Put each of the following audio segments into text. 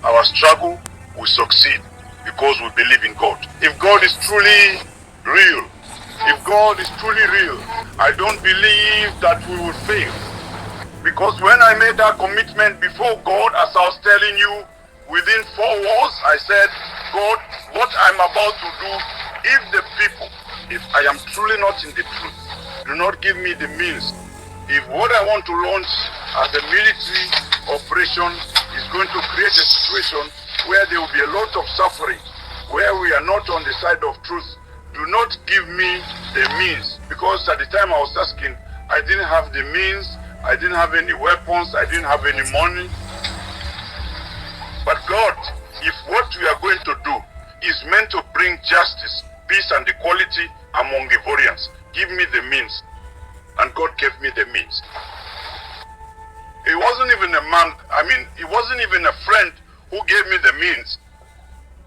our struggle will succeed because we believe in God. If God is truly real, I don't believe that we will fail. Because when I made that commitment before God, as I was telling you, within 4 walls, I said, God, what I'm about to do, if I am truly not in the truth, do not give me the means. If what I want to launch as a military operation is going to create a situation where there will be a lot of suffering, where we are not on the side of truth, do not give me the means. Because at the time I was asking, I didn't have the means, I didn't have any weapons, I didn't have any money. But God, if what we are going to do is meant to bring justice, peace and equality among Ivorians, give me the means. And God gave me the means. It wasn't even a man, it wasn't even a friend who gave me the means.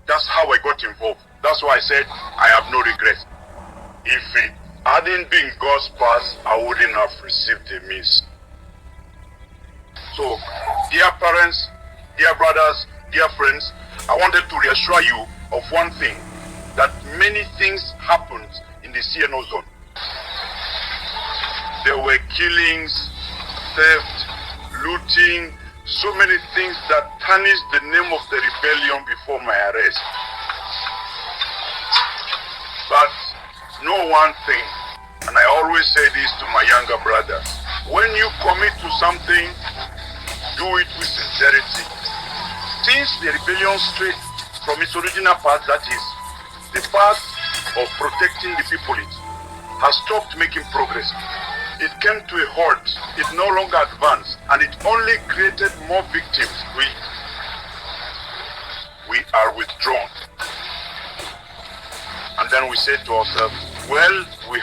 That's how I got involved. That's why I said I have no regrets. If it hadn't been God's path, I wouldn't have received the means. So, dear parents, dear brothers, dear friends, I wanted to reassure you of one thing, that many things happened in the CNO zone. There were killings, theft, looting, so many things that tarnished the name of the rebellion before my arrest. But know one thing, and I always say this to my younger brothers, when you commit to something, do it with sincerity. Since the rebellion strayed from its original path, that is, the path of protecting the people, it has stopped making progress. It came to a halt, it no longer advanced, and it only created more victims. We are withdrawn. And then we said to ourselves, well, we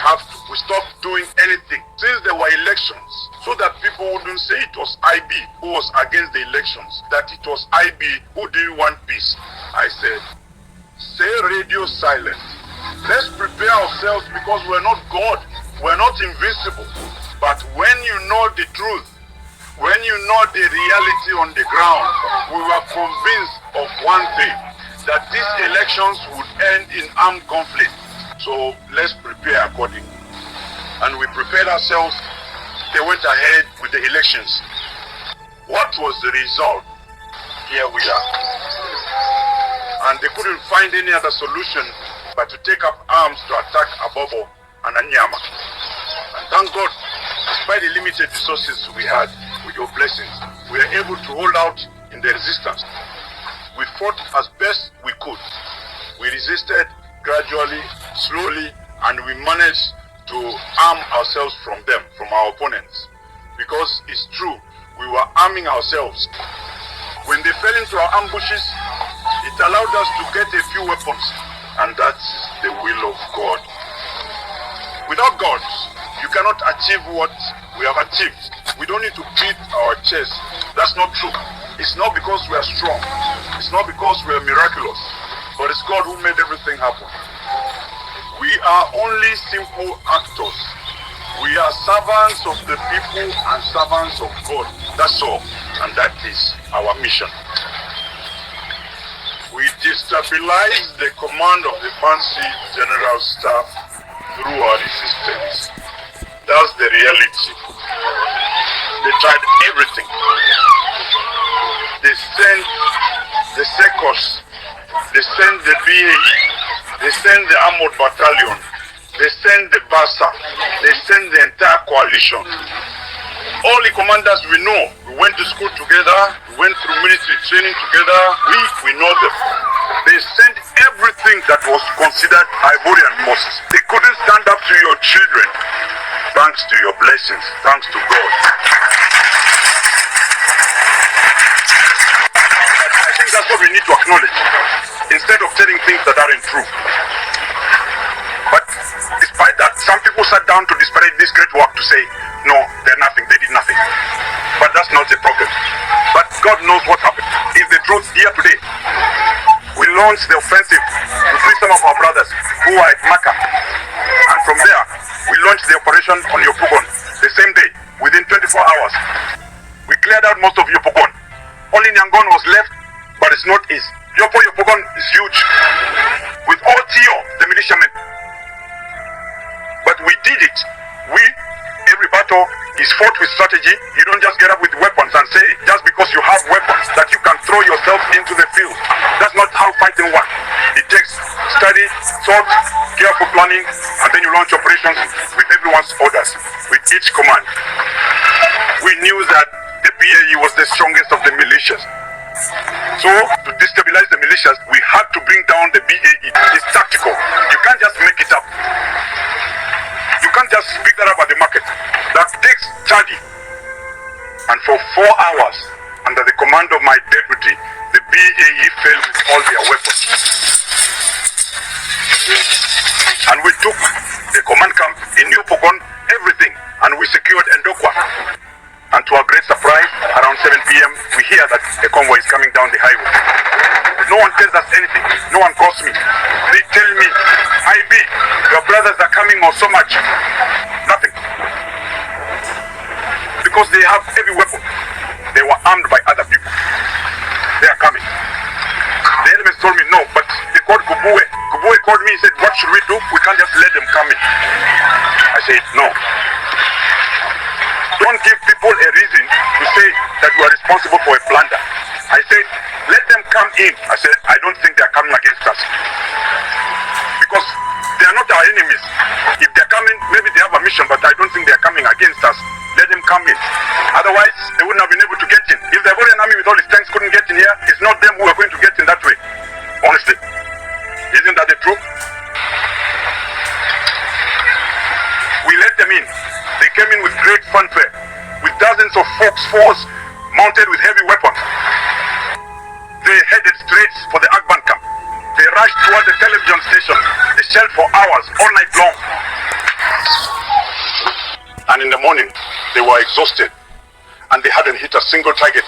stopped doing anything since there were elections, so that people wouldn't say it was IB who was against the elections, that it was IB who didn't want peace. I said, say radio silent. Let's prepare ourselves, because we're not God. We're not invincible. But when you know the truth, when you know the reality on the ground, we were convinced of one thing, that these elections would end in armed conflict. So let's prepare accordingly. And we prepared ourselves. They went ahead with the elections. What was the result? Here we are. And they couldn't find any other solution but to take up arms to attack Abobo and Anyama. And thank God, despite the limited resources we had, with your blessings, we were able to hold out in the resistance. We fought as best we could. We resisted gradually, slowly, and we managed to arm ourselves from them, from our opponents. Because it's true, we were arming ourselves. When they fell into our ambushes, it allowed us to get a few weapons, and that's the will of God. Without God, you cannot achieve what we have achieved. We don't need to beat our chest. That's not true. It's not because we are strong. It's not because we are miraculous. But it's God who made everything happen. We are only simple actors. We are servants of the people and servants of God. That's all. And that is our mission. We destabilize the command of the fancy general staff through our resistance. That's the reality. They tried everything. They sent the SECOS, they sent the BAE, they sent the armored battalion, they sent the BASA, they sent the entire coalition. All the commanders we know, we went to school together, we went through military training together, we know them. They sent everything that was considered Ivorian forces. They couldn't stand up to your children. Thanks to your blessings, thanks to God. I think that's what we need to acknowledge, instead of telling things that aren't true. But despite that, some people sat down to disparage this great work to say, no, they're nothing, they did nothing. But that's not the problem. But God knows what happened. Is the truth here today? We launched the offensive to free some of our brothers who are at Maka. And from there, we launched the operation on Yopougon the same day, within 24 hours. We cleared out most of Yopougon. Only Yangon was left but it's not easy. Yopogon is huge, with all Tio, the militiamen. But we did it. Every battle is fought with strategy. You don't just get up with weapons and say, just because you have weapons, that you can throw yourself into the field. That's not how fighting works. It takes study, thought, careful planning, and then you launch operations with everyone's orders, with each command. We knew that the BAE was the strongest of the militias. So, to destabilize the militias, we had to bring down the BAE. It's tactical. You can't just make it up. You can't just pick that up at the market. That takes study. And for 4 hours, under the command of my deputy, the BAE fell with all their weapons. And we took the command camp in New Pogon, everything, and we secured Ndokwa. And to our great surprise, around 7 p.m., we hear that a convoy is coming down the highway. No one tells us anything. No one calls me. They tell me, IB, your brothers are coming or so much. Nothing. Because they have heavy weapons. They were armed by other people. They are coming. The elements told me no, but they called Kubue. Kubue called me and said, what should we do? We can't just let them come in. I said, no. Don't give people a reason to say that you are responsible for a plunder. I said, let them come in. I said, I don't think they are coming against us. Because they are not our enemies. If they are coming, maybe they have a mission, but I don't think they are coming against us. Let them come in. Otherwise, they wouldn't have been able to get in. If the Ivorian army with all its tanks couldn't get in here, it's not them who are going to get in that way. Honestly. Isn't that the truth? We let them in. They came in with great fanfare, with dozens of fours mounted with heavy weapons. They headed straight for the Agban camp. They rushed toward the television station. They shelled for hours, all night long. And in the morning, they were exhausted, and they hadn't hit a single target.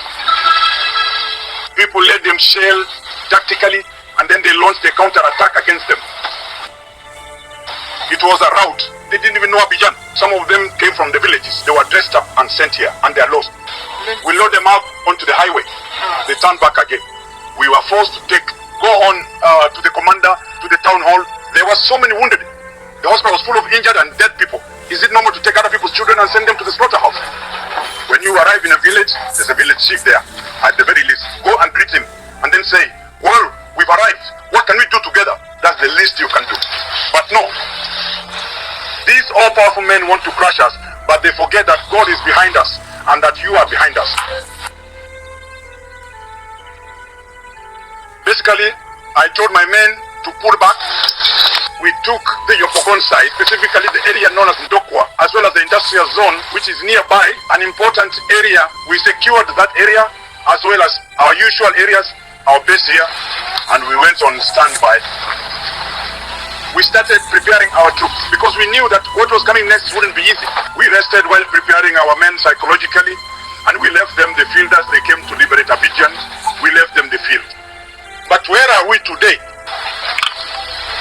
People let them shell tactically, and then they launched a counter-attack against them. It was a rout. They didn't even know Abidjan. Some of them came from the villages. They were dressed up and sent here, and they are lost. We load them up onto the highway. They turned back again. We were forced to go on to the commander, to the town hall. There were so many wounded. The hospital was full of injured and dead people. Is it normal to take other people's children and send them to the slaughterhouse? When you arrive in a village, there's a village chief there. At the very least, go and greet him, and then say, well, we've arrived. What can we do together? That's the least you can do. But no. These all-powerful men want to crush us, but they forget that God is behind us and that you are behind us. Basically, I told my men to pull back. We took the Yopogon side, specifically the area known as Ndokwa, as well as the industrial zone, which is nearby, an important area. We secured that area, as well as our usual areas, our base here, and we went on standby. We started preparing our troops because we knew that what was coming next wouldn't be easy. We rested while preparing our men psychologically, and we left them the field as they came to liberate Abidjan. We left them the field. But where are we today?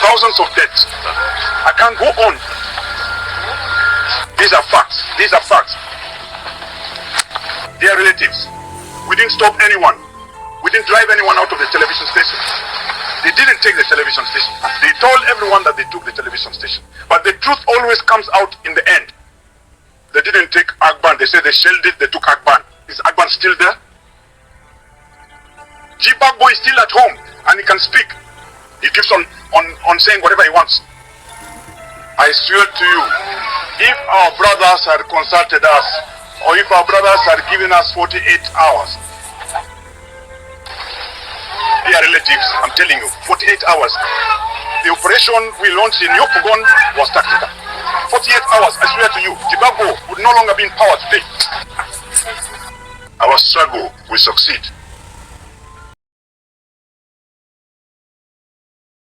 Thousands of deaths. I can't go on. These are facts. These are facts. They are relatives. We didn't stop anyone. We didn't drive anyone out of the television station. They didn't take the television station. They told everyone that they took the television station. But the truth always comes out in the end. They didn't take Agban. They said they shelled it, they took Agban. Is Agban still there? Gbagbo is still at home and he can speak. He keeps on saying whatever he wants. I swear to you, if our brothers had consulted us, or if our brothers had given us 48 hours, they are relatives, I'm telling you, 48 hours. The operation we launched in Yopogon was tactical. 48 hours, I swear to you, Gbagbo would no longer be in power today. Our struggle will succeed.